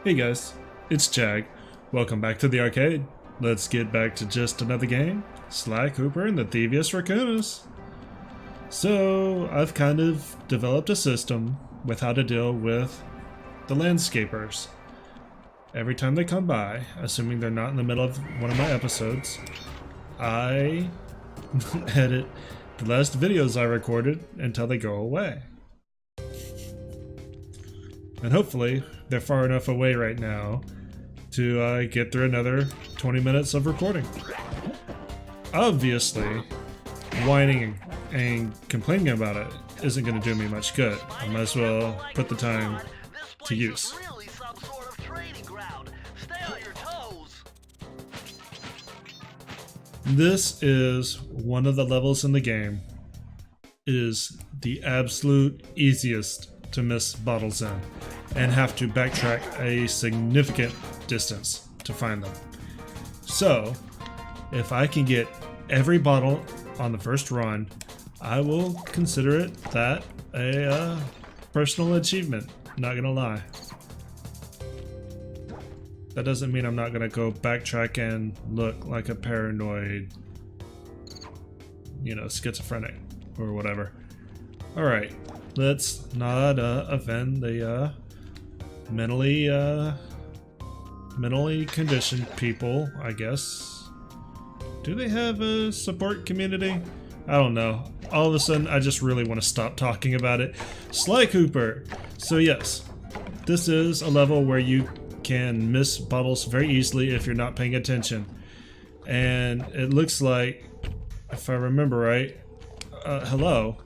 Hey guys, it's Jag. Welcome back to the arcade. Let's get back to just another game, Sly Cooper and the Thievius Raccoonus. So, I've kind of developed a system with how to deal with the landscapers. Every time they come by, assuming they're not in the middle of one of my episodes, I edit the last videos I recorded until they go away. And hopefully, they're far enough away right now to get through another 20 minutes of recording. Obviously, whining and complaining about it isn't going to do me much good. I might as well put the time to use. This is one of the levels in the game. It is the absolute easiest to miss bottles in and have to backtrack a significant distance to find them. So, if I can get every bottle on the first run, I will consider it that a personal achievement, not gonna lie. That doesn't mean I'm not gonna go backtrack and look like a paranoid, schizophrenic or whatever. Alright, let's not offend the mentally conditioned people, I guess. Do they have a support community? I don't know. All of a sudden, I just really want to stop talking about it. Sly Cooper! So yes, this is a level where you can miss bottles very easily if you're not paying attention. And it looks like, if I remember right, hello.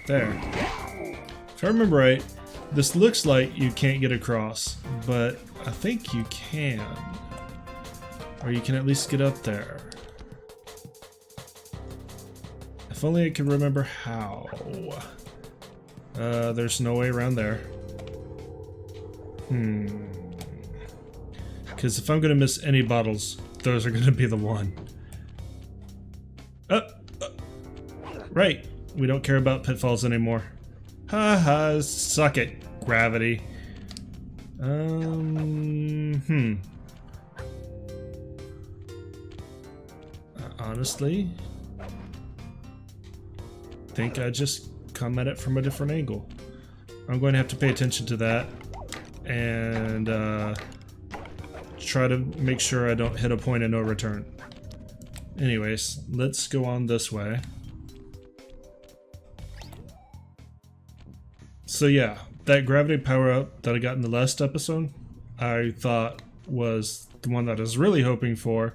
There. If I remember right, this looks like you can't get across, but I think you can. Or you can at least get up there. If only I could remember how. There's no way around there. Because if I'm gonna miss any bottles, those are gonna be the one. Right. We don't care about pitfalls anymore. Haha, suck it, gravity. Honestly, think I just come at it from a different angle. I'm going to have to pay attention to that and try to make sure I don't hit a point of no return. Anyways, let's go on this way. So yeah, that gravity power-up that I got in the last episode, I thought was the one that I was really hoping for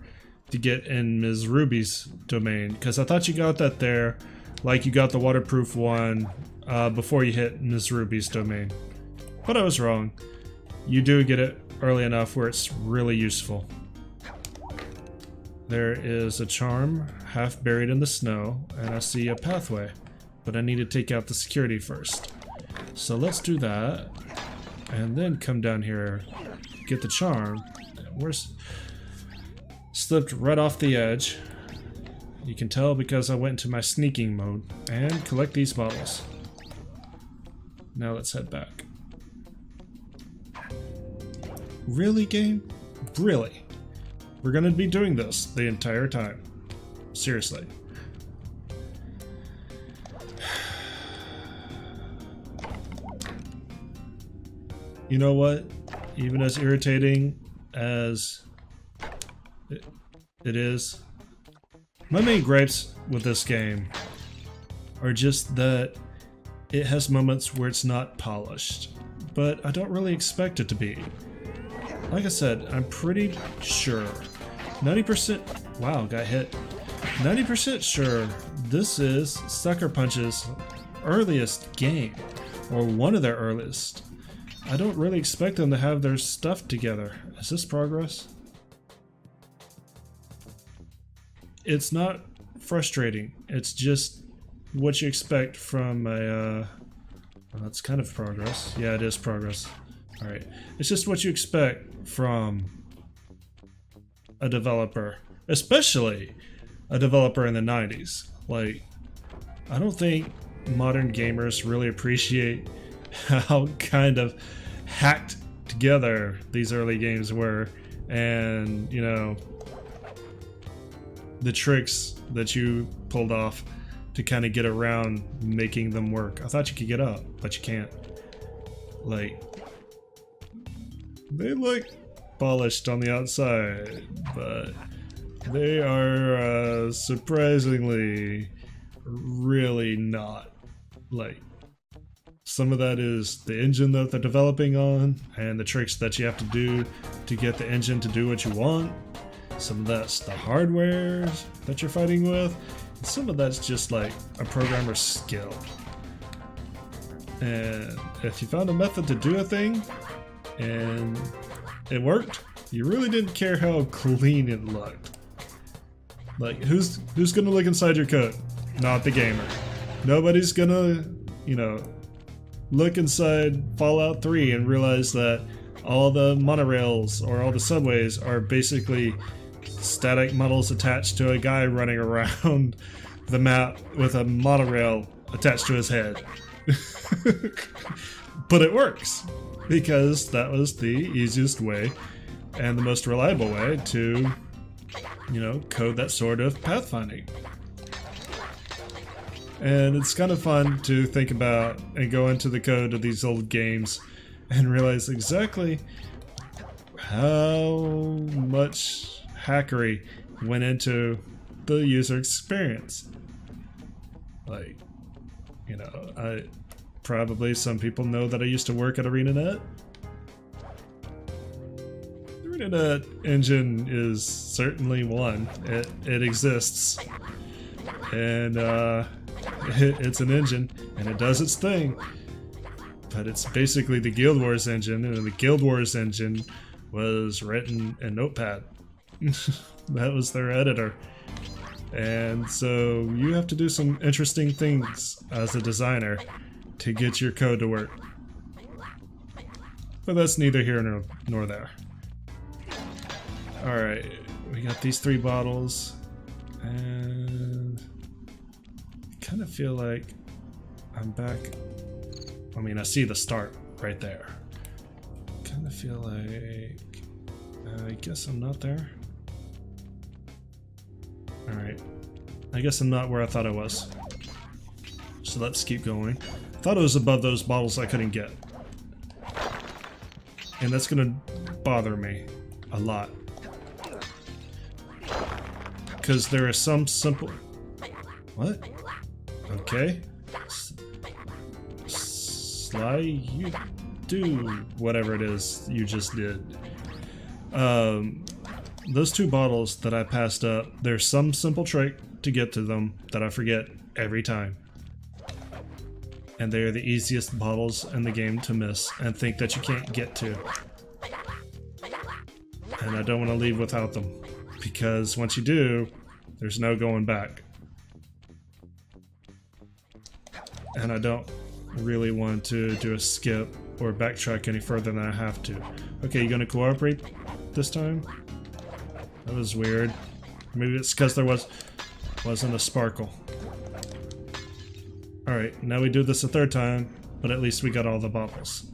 to get in Ms. Ruby's domain, because I thought you got that there, like you got the waterproof one before you hit Ms. Ruby's domain. But I was wrong. You do get it early enough where it's really useful. There is a charm half buried in the snow, and I see a pathway, but I need to take out the security first. So let's do that, and then come down here, get the charm. Slipped right off the edge. You can tell because I went into my sneaking mode, and collect these bottles. Now let's head back. Really, game? Really? We're gonna be doing this the entire time. Seriously. You know what? Even as irritating as it is, my main gripes with this game are just that it has moments where it's not polished, but I don't really expect it to be. Like I said, I'm pretty sure, 90%, wow, got hit, 90% sure this is Sucker Punch's earliest game, or one of their earliest. I don't really expect them to have their stuff together. Is this progress? It's not frustrating. It's just what you expect from a, well, that's kind of progress. Yeah, it is progress. Alright. It's just what you expect from a developer. Especially a developer in the 90s. Like, I don't think modern gamers really appreciate how kind of hacked together these early games were, and you know, the tricks that you pulled off to kind of get around making them work. I thought you could get up, but you can't. Like, they look polished on the outside, but they are surprisingly really not. Like, some of that is the engine that they're developing on and the tricks that you have to do to get the engine to do what you want. Some of that's the hardware that you're fighting with. And some of that's just like a programmer's skill. And if you found a method to do a thing and it worked, you really didn't care how clean it looked. Like, who's gonna look inside your code? Not the gamer. Nobody's gonna, you know, look inside Fallout 3 and realize that all the monorails or all the subways are basically static models attached to a guy running around the map with a monorail attached to his head. But it works because that was the easiest way and the most reliable way to, you know, code that sort of pathfinding. And it's kind of fun to think about and go into the code of these old games and realize exactly how much hackery went into the user experience. Like, you know, probably some people know that I used to work at ArenaNet. The ArenaNet engine is certainly one. It exists. And it's an engine, and it does its thing. But it's basically the Guild Wars engine, and the Guild Wars engine was written in Notepad. That was their editor. And so you have to do some interesting things as a designer to get your code to work. But that's neither here nor there. Alright, we got these 3 bottles, and I kind of feel like I'm back. I mean, I see the start right there. Kind of feel like I guess I'm not there. Alright, I guess I'm not where I thought I was. So let's keep going. I thought it was above those bottles I couldn't get. And that's gonna bother me a lot. Because there are some simple... What? Okay. Sly, you do whatever it is you just did. Those 2 bottles that I passed up, there's some simple trick to get to them that I forget every time. And they are the easiest bottles in the game to miss and think that you can't get to. And I don't want to leave without them, because once you do, there's no going back. And I don't really want to do a skip or backtrack any further than I have to. Okay, you gonna cooperate this time? That was weird. Maybe it's because there wasn't a sparkle. Alright, now we do this a 3rd time, but at least we got all the bottles.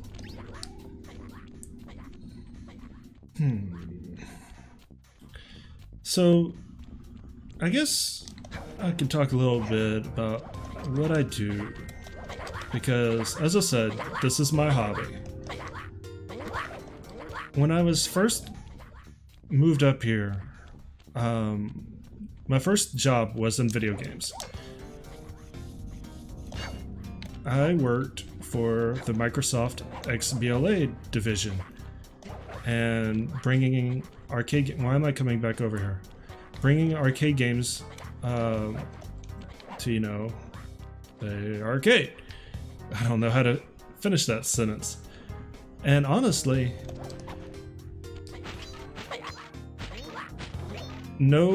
So, I guess I can talk a little bit about what I do, because as I said, this is my hobby. When I was first moved up here, my first job was in video games. I worked for the Microsoft XBLA division and bringing arcade. Why am I coming back over here? Bringing arcade games to, you know, the arcade. I don't know how to finish that sentence. And honestly, no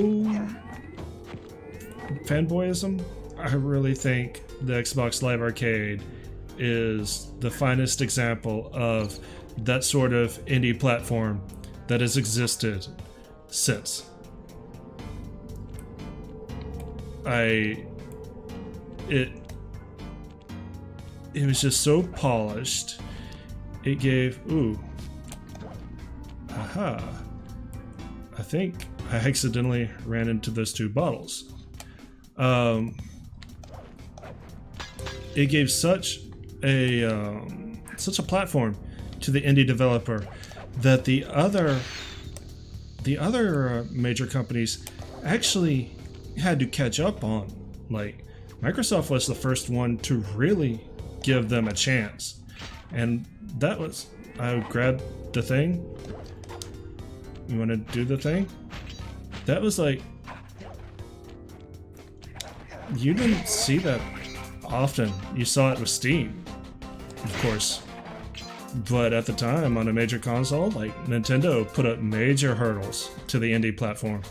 fanboyism, I really think the Xbox Live Arcade is the finest example of that sort of indie platform that has existed since. It was just so polished, it gave, ooh, aha, I think I accidentally ran into those two bottles. It gave such a platform to the indie developer that the other major companies actually had to catch up on. Like, Microsoft was the first one to really give them a chance, and that was, I grabbed the thing. You want to do the thing? That was like, you didn't see that often. You saw it with Steam, of course, but at the time on a major console, like, Nintendo put up major hurdles to the indie platform,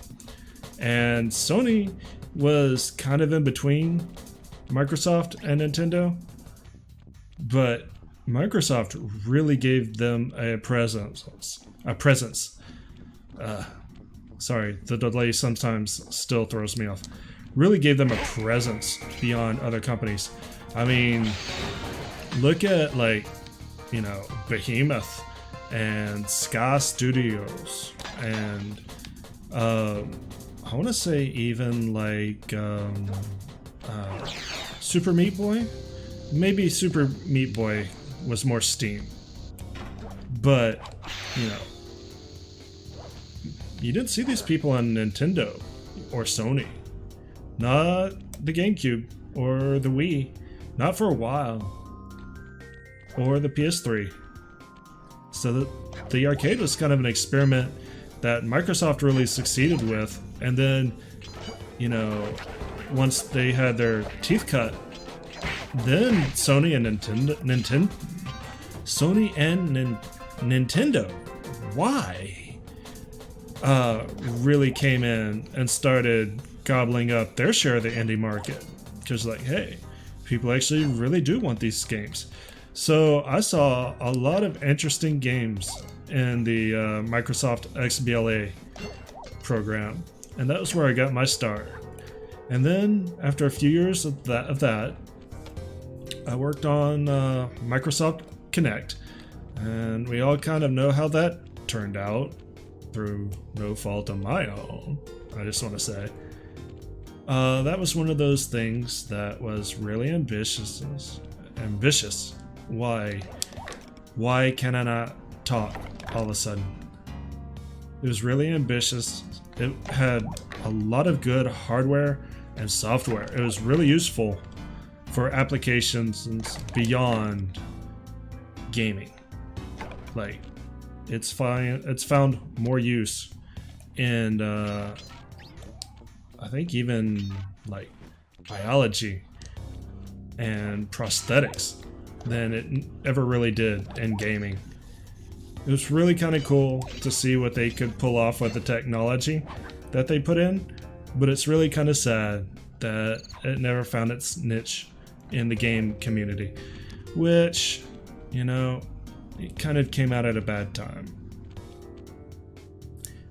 and Sony was kind of in between Microsoft and Nintendo, but Microsoft really gave them a presence. Sorry, the delay sometimes still throws me off. Really gave them a presence beyond other companies. I mean, look at, like, you know, Behemoth and Sky Studios, and I want to say even like Super Meat Boy. Maybe Super Meat Boy was more Steam, but you know, you didn't see these people on Nintendo or Sony, not the GameCube or the Wii, not for a while, or the PS3. So the arcade was kind of an experiment that Microsoft really succeeded with, and then, you know, once they had their teeth cut, then Sony and Nintendo, why? Really came in and started gobbling up their share of the indie market. Because, like, hey, people actually really do want these games. So I saw a lot of interesting games in the Microsoft XBLA program, and that was where I got my start. And then after a few years of that, I worked on Microsoft Connect, and we all kind of know how that turned out through no fault of my own, I just want to say. That was one of those things that was really ambitious. Why can I not talk all of a sudden? It was really ambitious. It had a lot of good hardware and software. It was really useful for applications beyond gaming. Like, it's found more use in I think even like biology and prosthetics than it ever really did in gaming. It was really kind of cool to see what they could pull off with the technology that they put in, but it's really kind of sad that it never found its niche in the game community, which, you know, it kind of came out at a bad time.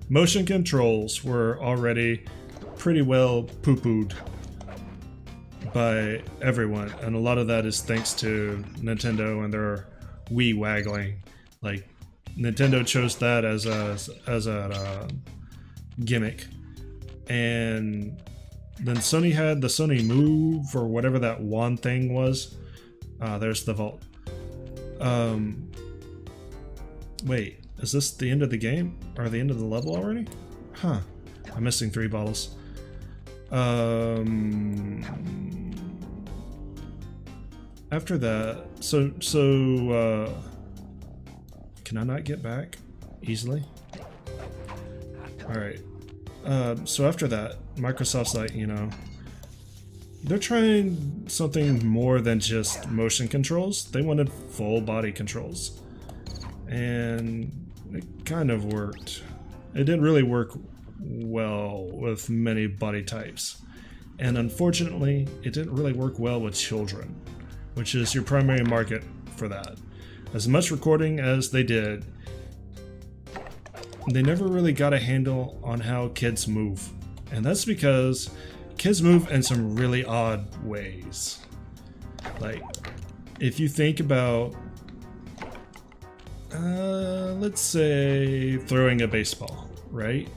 Motion controls were already pretty well poo-pooed by everyone, and a lot of that is thanks to Nintendo and their Wii waggling. Like, Nintendo chose that as a gimmick, and then Sony had the Sony Move, or whatever that wand thing was. There's the vault. Wait, is this the end of the game? Or the end of the level already? Huh, I'm missing 3 bottles. After that, so can I not get back easily? Alright, so after that, Microsoft's like, you know, they're trying something more than just motion controls. They wanted full body controls, and it kind of worked. It didn't really work well with many body types, and unfortunately it didn't really work well with children, which is your primary market for that. As much recording as they did, they never really got a handle on how kids move, and that's because kids move in some really odd ways. Like, if you think about let's say throwing a baseball, right?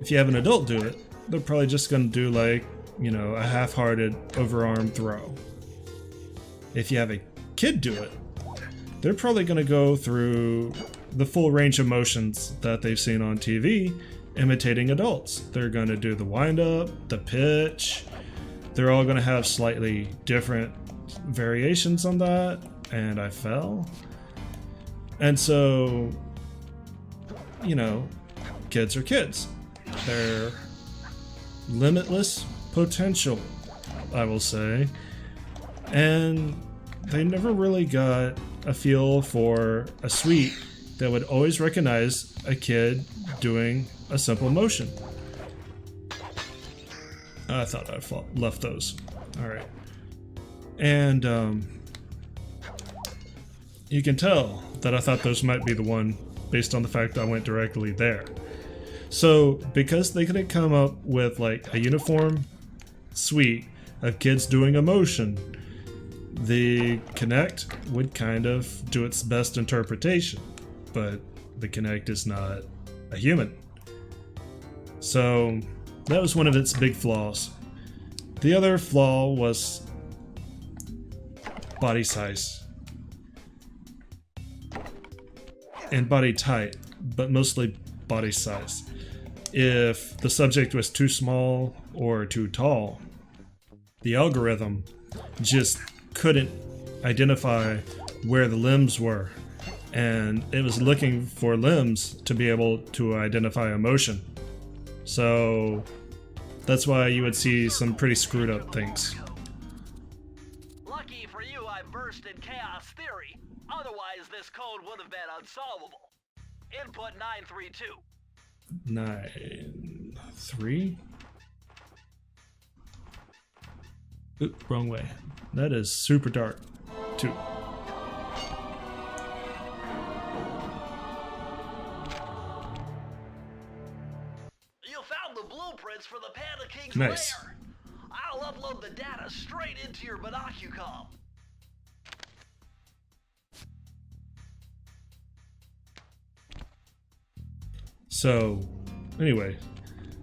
If you have an adult do it, they're probably just gonna do like, you know, a half-hearted overarm throw. If you have a kid do it, they're probably gonna go through the full range of motions that they've seen on TV, imitating adults. They're gonna do the wind-up, the pitch. They're all gonna have slightly different variations on that, and I fell. And so, you know, kids are kids. They're limitless potential, I will say. And they never really got a feel for a suite that would always recognize a kid doing a simple motion. I thought I left those. Alright. And you can tell that I thought those might be the one based on the fact I went directly there. So because they couldn't come up with like a uniform suite of kids doing a motion, the Kinect would kind of do its best interpretation, but the Kinect is not a human. So that was one of its big flaws. The other flaw was body size and body type, but mostly body size. If the subject was too small or too tall, the algorithm just couldn't identify where the limbs were, and it was looking for limbs to be able to identify a motion. So that's why you would see some pretty screwed up things. Lucky for you, I burst in chaos theory. Otherwise, this code would have been unsolvable. Input 932. 9-3. Oop, wrong way. That is super dark. 2. You found the blueprints for the Panda King's Nice. lair. I'll upload the data straight into your Binocucom. So, anyway,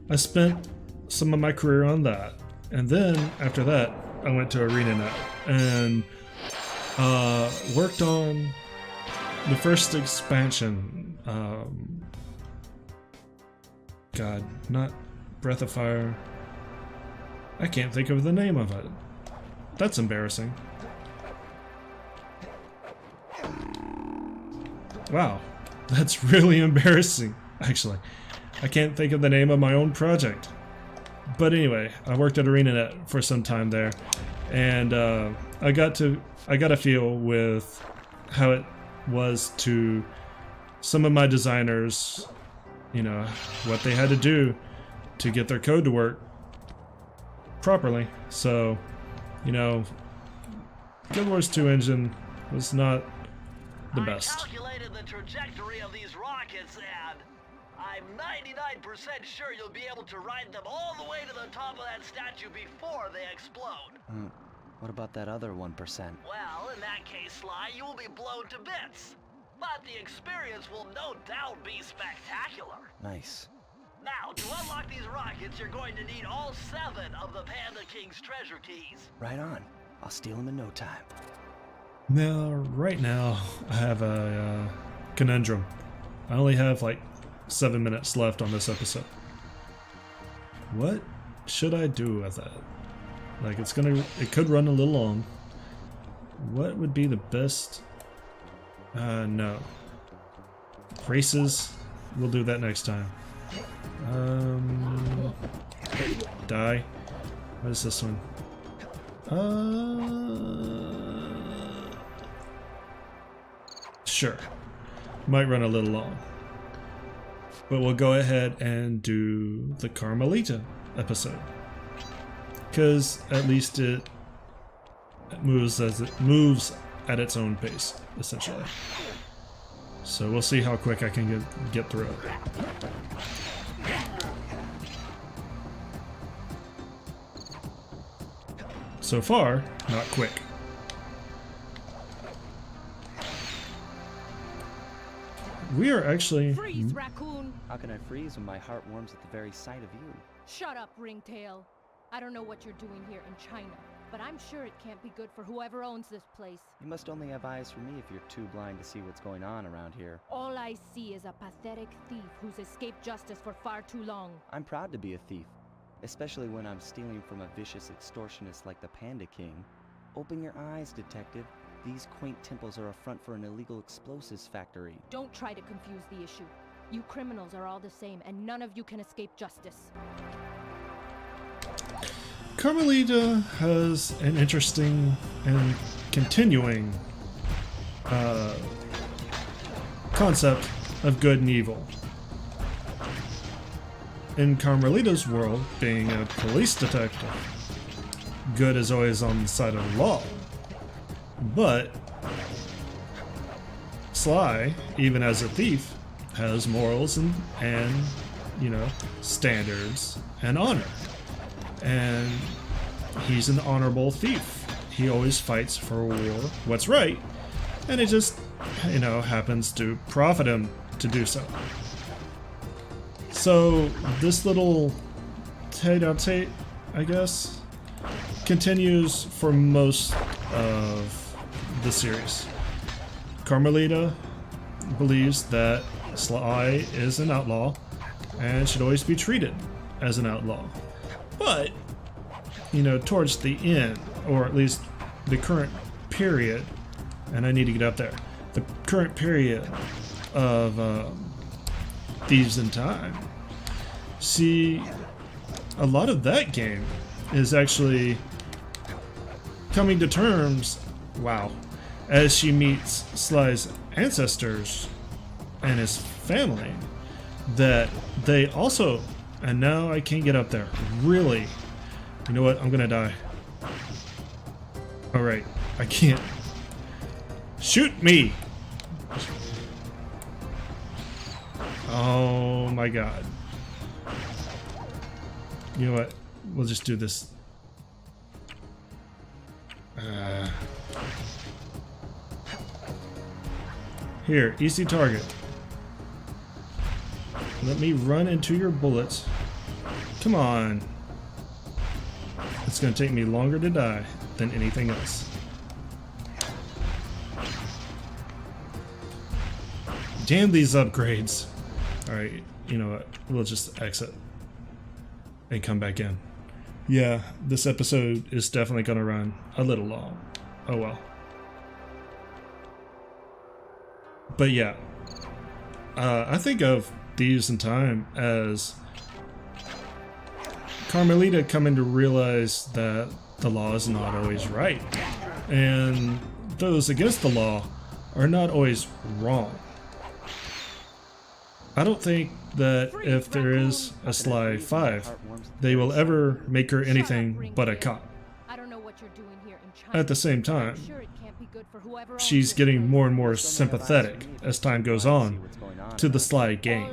I spent some of my career on that, and then after that, I went to ArenaNet and worked on the first expansion. God, not Breath of Fire. I can't think of the name of it. That's embarrassing. Wow, that's really embarrassing. Actually, I can't think of the name of my own project. But anyway, I worked at ArenaNet for some time there, and I got a feel with how it was to some of my designers, you know, what they had to do to get their code to work properly. So, you know, Guild Wars 2 engine was not the best. I calculated the trajectory of these rockets, and I'm 99% sure you'll be able to ride them all the way to the top of that statue before they explode. What about that other 1%? Well, in that case, Sly, you will be blown to bits. But the experience will no doubt be spectacular. Nice. Now, to unlock these rockets, you're going to need all 7 of the Panda King's treasure keys. Right on. I'll steal them in no time. Now, right now, I have a conundrum. I only have like 7 minutes left on this episode. What should I do with that? Like, it could run a little long. What would be the best? No. Races, we'll do that next time. Die. What is this one? Sure. Might run a little long. But we'll go ahead and do the Carmelita episode. Because at least it moves at its own pace, essentially. So we'll see how quick I can get through it. So far, not quick. we are actually... Freeze, Raccoon! How can I freeze when my heart warms at the very sight of you? Shut up, Ringtail. I don't know what you're doing here in China, but I'm sure it can't be good for whoever owns this place. You must only have eyes for me if you're too blind to see what's going on around here. All I see is a pathetic thief who's escaped justice for far too long. I'm proud to be a thief, especially when I'm stealing from a vicious extortionist like the Panda King. Open your eyes, detective. These quaint temples are a front for an illegal explosives factory. Don't try to confuse the issue. You criminals are all the same, and none of you can escape justice. Carmelita has an interesting and continuing concept of good and evil. In Carmelita's world, being a police detective, good is always on the side of the law. But Sly, even as a thief, has morals and you know, standards and honor. And he's an honorable thief. He always fights for what's right, and it just, you know, happens to profit him to do so. So this little tete-a-tete, I guess, continues for most of the series. Carmelita believes that Sly is an outlaw and should always be treated as an outlaw. But, you know, towards the end, or at least the current period, and I need to get up there, the current period of Thieves in Time, see, a lot of that game is actually coming to terms, wow, as she meets Sly's ancestors and his family, that they also, and now I can't get up there, really, you know what, I'm gonna die. Alright, I can't. Shoot me! Oh my god. You know what, we'll just do this. Here, easy target. Let me run into your bullets. Come on. It's gonna take me longer to die than anything else. Damn these upgrades. Alright, you know what? We'll just exit and come back in. Yeah, this episode is definitely gonna run a little long. Oh well. But yeah, I think of Thieves in Time as Carmelita coming to realize that the law is not always right, and those against the law are not always wrong. I don't think that if there is a Sly 5, they will ever make her anything but a cop. At the same time, she's getting more and more sympathetic as time goes on to the Sly gang.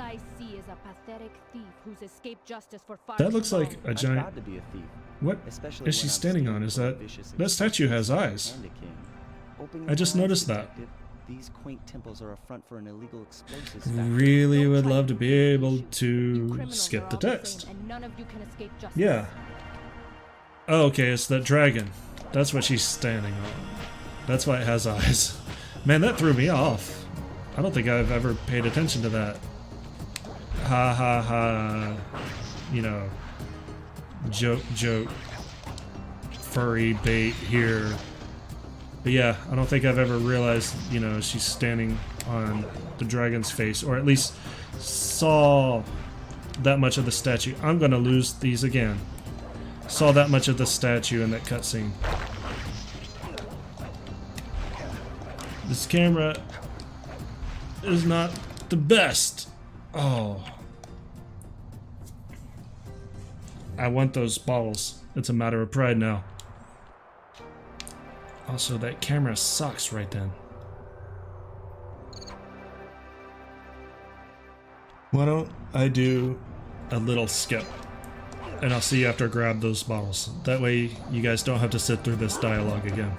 That looks like a giant... What is she standing on? Is that statue has eyes. I just noticed that. These quaint temples are a front for an illegal explosives. Really would love to be able to skip the text. Yeah. Oh, okay, it's that dragon. That's what she's standing on. That's why it has eyes. Man, that threw me off. I don't think I've ever paid attention to that. Ha ha ha. You know, joke, joke. Furry bait here. But yeah, I don't think I've ever realized, you know, she's standing on the dragon's face, or at least saw that much of the statue. I'm gonna lose these again. Saw that much of the statue in that cutscene. This camera is not the best. Oh. I want those bottles. It's a matter of pride now. Also, that camera sucks right then. Why don't I do a little skip? And I'll see you after I grab those bottles. That way you guys don't have to sit through this dialogue again.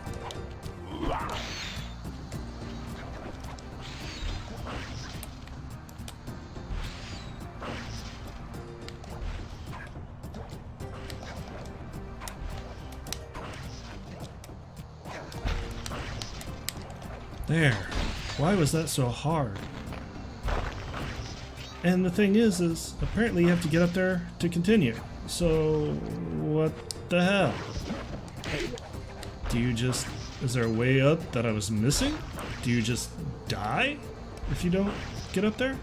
There. Why was that so hard? And the thing is apparently you have to get up there to continue. So, what the hell? Do you just... Is there a way up that I was missing? Do you just die if you don't get up there?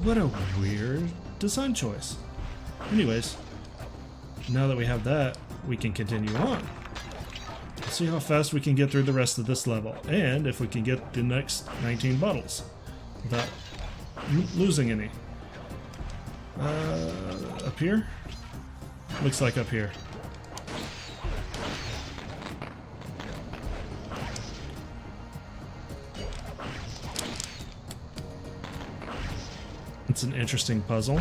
What a weird design choice. Anyways, now that we have that, we can continue on. See how fast we can get through the rest of this level, and if we can get the next 19 bottles without losing any. Up here? Looks like up here. It's an interesting puzzle.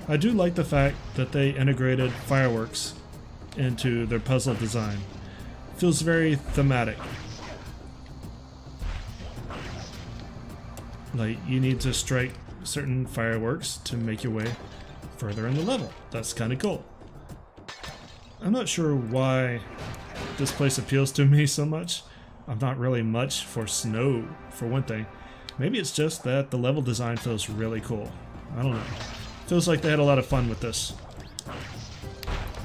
I do like the fact that they integrated fireworks into their puzzle design. Feels very thematic. Like, you need to strike certain fireworks to make your way further in the level. That's kind of cool. I'm not sure why this place appeals to me so much. I'm not really much for snow, for one thing. Maybe it's just that the level design feels really cool. I don't know. Feels like they had a lot of fun with this.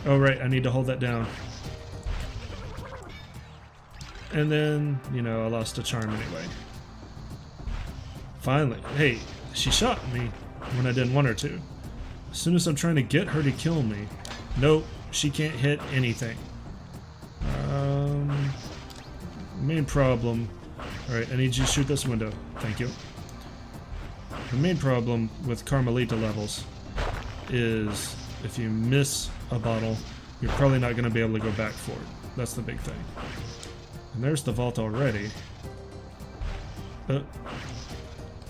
Oh right, I need to hold that down. And then, you know, I lost a charm anyway. Finally. Hey, she shot me when I didn't want her to. As soon as I'm trying to get her to kill me. Nope, she can't hit anything. Main problem. Alright, I need you to shoot this window. Thank you. The main problem with Carmelita levels is if you miss a bottle, you're probably not going to be able to go back for it. That's the big thing. And there's the vault already.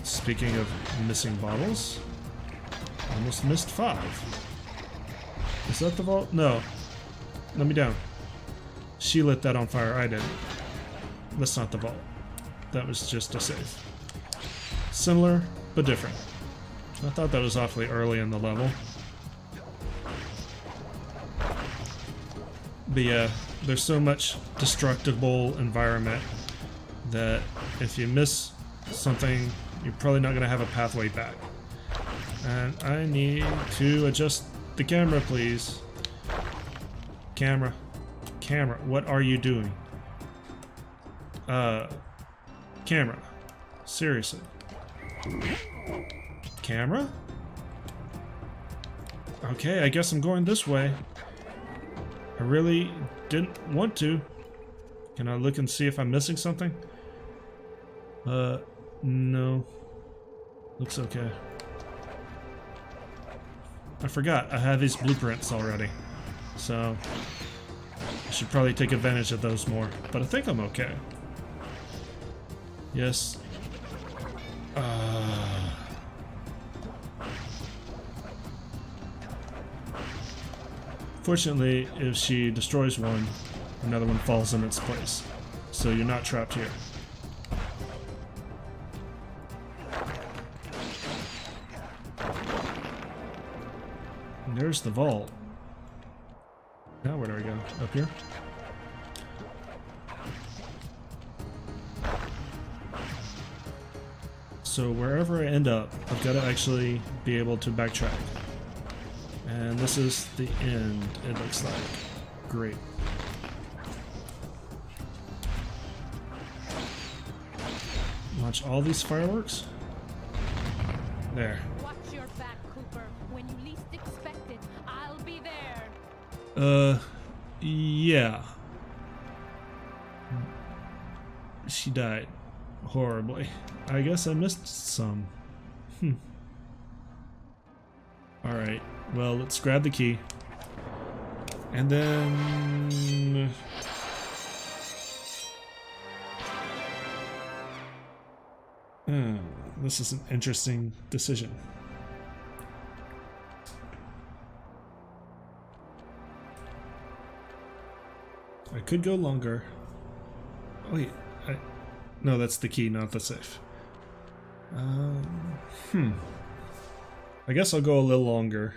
Speaking of missing bottles, almost missed 5. Is that the vault? No. Let me down. She lit that on fire, I didn't. That's not the vault. That was just a save. Similar, but different. I thought that was awfully early in the level. But yeah, there's so much destructible environment that if you miss something, you're probably not going to have a pathway back. And I need to adjust the camera, please. Camera. Camera, what are you doing? Camera. Seriously. Camera? Okay, I guess I'm going this way. I really didn't want to. Can I look and see if I'm missing something? No. Looks okay. I forgot, I have these blueprints already. So, I should probably take advantage of those more. But I think I'm okay. Yes. Fortunately, if she destroys one, another one falls in its place. So you're not trapped here. And there's the vault. Now where do I go? Up here? So wherever I end up, I've got to actually be able to backtrack. And this is the end, it looks like. Great. Launch all these fireworks. There. Watch your back, Cooper. When you least expect it, I'll be there. Yeah. She died horribly. I guess I missed some. Alright, well, let's grab the key. And then... this is an interesting decision. I could go longer. Oh, wait, no, that's the key, not the safe. I guess I'll go a little longer.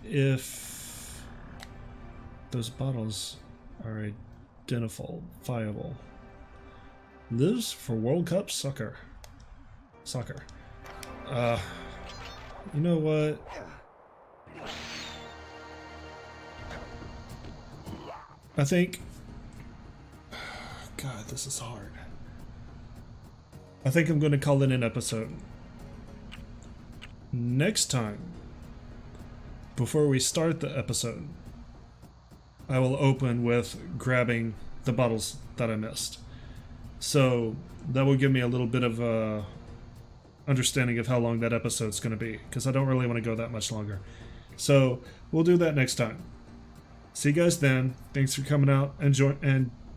If those bottles are identifiable. Lives for World Cup soccer. You know what? I think... God, this is hard. I think I'm going to call it an episode. Next time, before we start the episode, I will open with grabbing the bottles that I missed. So that will give me a little bit of a understanding of how long that episode's going to be, because I don't really want to go that much longer. So we'll do that next time. See you guys then. Thanks for coming out and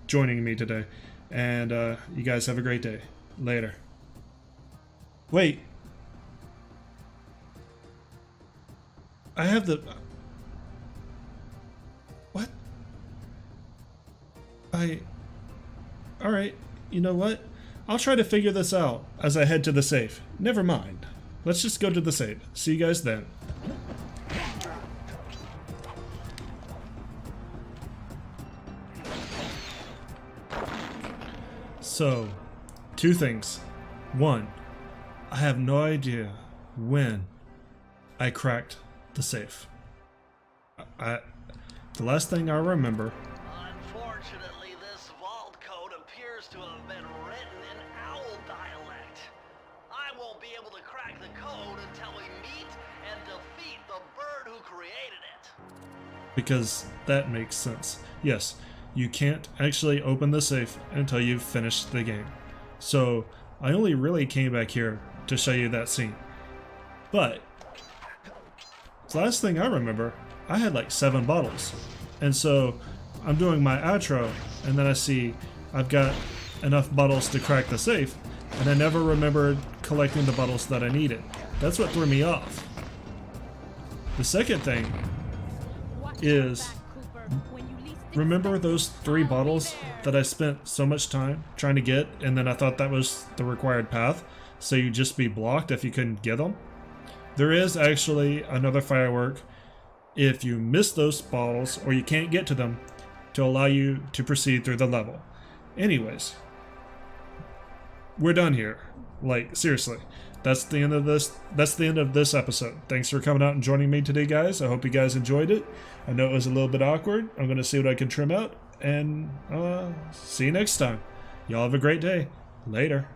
joining me today. And you guys have a great day. Later. Wait. I have the... What? Alright, you know what? I'll try to figure this out as I head to the safe. Never mind. Let's just go to the safe. See you guys then. So, two things. One, I have no idea when I cracked the safe. The last thing I remember... Unfortunately, this vault code appears to have been written in owl dialect. I won't be able to crack the code until we meet and defeat the bird who created it. Because that makes sense. Yes, you can't actually open the safe until you've finished the game. So, I only really came back here to show you that scene. But, the last thing I remember, I had like 7 bottles. And so, I'm doing my outro, and then I see I've got enough bottles to crack the safe, and I never remembered collecting the bottles that I needed. That's what threw me off. The second thing is, remember those 3 bottles that I spent so much time trying to get, and then I thought that was the required path, so you'd just be blocked if you couldn't get them? There is actually another firework if you miss those bottles or you can't get to them to allow you to proceed through the level. Anyways, we're done here. Like, seriously. That's the end of this episode. Thanks for coming out and joining me today, guys. I hope you guys enjoyed it. I know it was a little bit awkward. I'm going to see what I can trim out, and see you next time. Y'all have a great day. Later.